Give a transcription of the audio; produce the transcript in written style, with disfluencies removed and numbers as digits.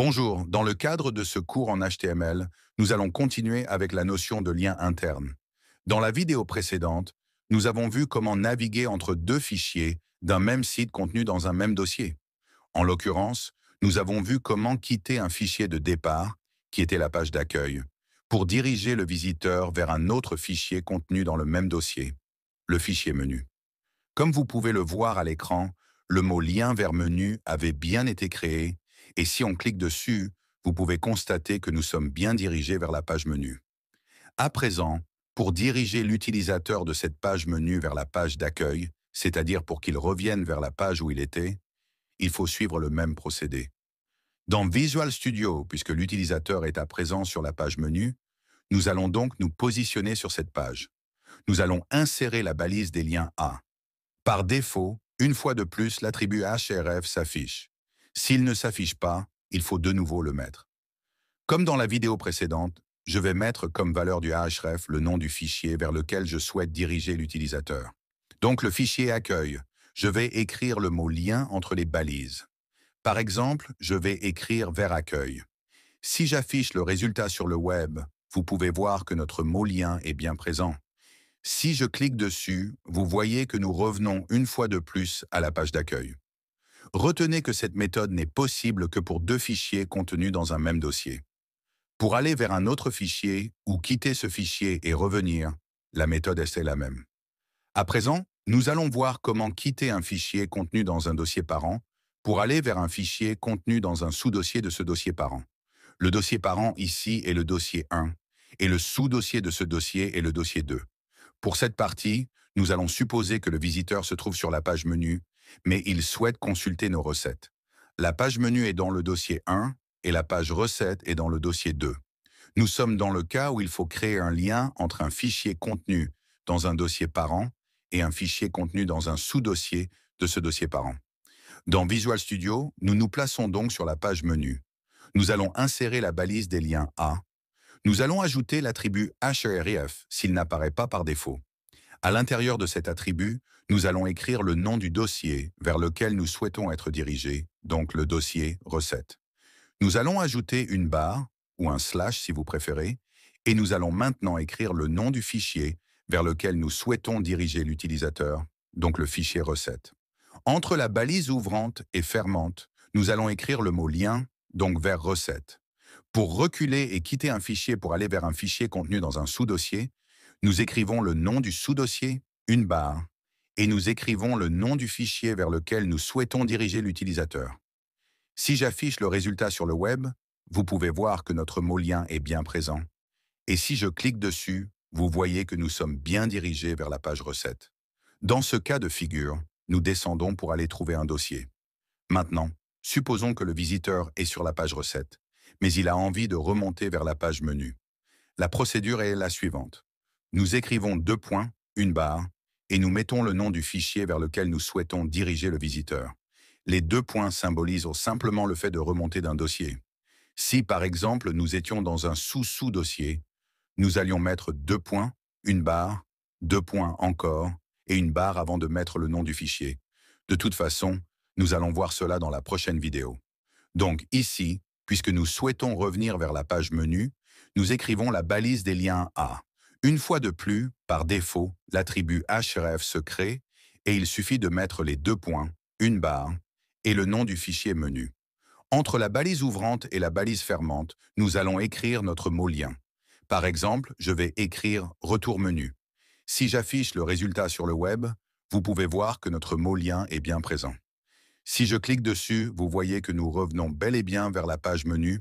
Bonjour, dans le cadre de ce cours en HTML, nous allons continuer avec la notion de lien interne. Dans la vidéo précédente, nous avons vu comment naviguer entre deux fichiers d'un même site contenus dans un même dossier. En l'occurrence, nous avons vu comment quitter un fichier de départ, qui était la page d'accueil, pour diriger le visiteur vers un autre fichier contenu dans le même dossier, le fichier menu. Comme vous pouvez le voir à l'écran, le mot lien vers menu avait bien été créé et si on clique dessus, vous pouvez constater que nous sommes bien dirigés vers la page menu. À présent, pour diriger l'utilisateur de cette page menu vers la page d'accueil, c'est-à-dire pour qu'il revienne vers la page où il était, il faut suivre le même procédé. Dans Visual Studio, puisque l'utilisateur est à présent sur la page menu, nous allons donc nous positionner sur cette page. Nous allons insérer la balise des liens A. Par défaut, une fois de plus, l'attribut href s'affiche. S'il ne s'affiche pas, il faut de nouveau le mettre. Comme dans la vidéo précédente, je vais mettre comme valeur du href le nom du fichier vers lequel je souhaite diriger l'utilisateur. Donc le fichier accueil, je vais écrire le mot lien entre les balises. Par exemple, je vais écrire vers accueil. Si j'affiche le résultat sur le web, vous pouvez voir que notre mot lien est bien présent. Si je clique dessus, vous voyez que nous revenons une fois de plus à la page d'accueil. Retenez que cette méthode n'est possible que pour deux fichiers contenus dans un même dossier. Pour aller vers un autre fichier ou quitter ce fichier et revenir, la méthode est la même. À présent, nous allons voir comment quitter un fichier contenu dans un dossier parent pour aller vers un fichier contenu dans un sous-dossier de ce dossier parent. Le dossier parent ici est le dossier 1 et le sous-dossier de ce dossier est le dossier 2. Pour cette partie, nous allons supposer que le visiteur se trouve sur la page menu, mais il souhaite consulter nos recettes. La page menu est dans le dossier 1 et la page recettes est dans le dossier 2. Nous sommes dans le cas où il faut créer un lien entre un fichier contenu dans un dossier parent et un fichier contenu dans un sous-dossier de ce dossier parent. Dans Visual Studio, nous nous plaçons donc sur la page menu. Nous allons insérer la balise des liens A. Nous allons ajouter l'attribut href s'il n'apparaît pas par défaut. À l'intérieur de cet attribut, nous allons écrire le nom du dossier vers lequel nous souhaitons être dirigés, donc le dossier recettes. Nous allons ajouter une barre, ou un slash si vous préférez, et nous allons maintenant écrire le nom du fichier vers lequel nous souhaitons diriger l'utilisateur, donc le fichier recettes. Entre la balise ouvrante et fermante, nous allons écrire le mot lien, donc vers recettes. Pour reculer et quitter un fichier pour aller vers un fichier contenu dans un sous-dossier, nous écrivons le nom du sous-dossier, une barre, et nous écrivons le nom du fichier vers lequel nous souhaitons diriger l'utilisateur. Si j'affiche le résultat sur le web, vous pouvez voir que notre mot lien est bien présent. Et si je clique dessus, vous voyez que nous sommes bien dirigés vers la page recette. Dans ce cas de figure, nous descendons pour aller trouver un dossier. Maintenant, supposons que le visiteur est sur la page recette, mais il a envie de remonter vers la page menu. La procédure est la suivante. Nous écrivons deux points, une barre, et nous mettons le nom du fichier vers lequel nous souhaitons diriger le visiteur. Les deux points symbolisent simplement le fait de remonter d'un dossier. Si, par exemple, nous étions dans un sous-sous-dossier, nous allions mettre deux points, une barre, deux points encore, et une barre avant de mettre le nom du fichier. De toute façon, nous allons voir cela dans la prochaine vidéo. Donc ici, puisque nous souhaitons revenir vers la page menu, nous écrivons la balise des liens A. Une fois de plus, par défaut, l'attribut href se crée et il suffit de mettre les deux points, une barre, et le nom du fichier menu. Entre la balise ouvrante et la balise fermante, nous allons écrire notre mot lien. Par exemple, je vais écrire « retour menu ». Si j'affiche le résultat sur le web, vous pouvez voir que notre mot lien est bien présent. Si je clique dessus, vous voyez que nous revenons bel et bien vers la page menu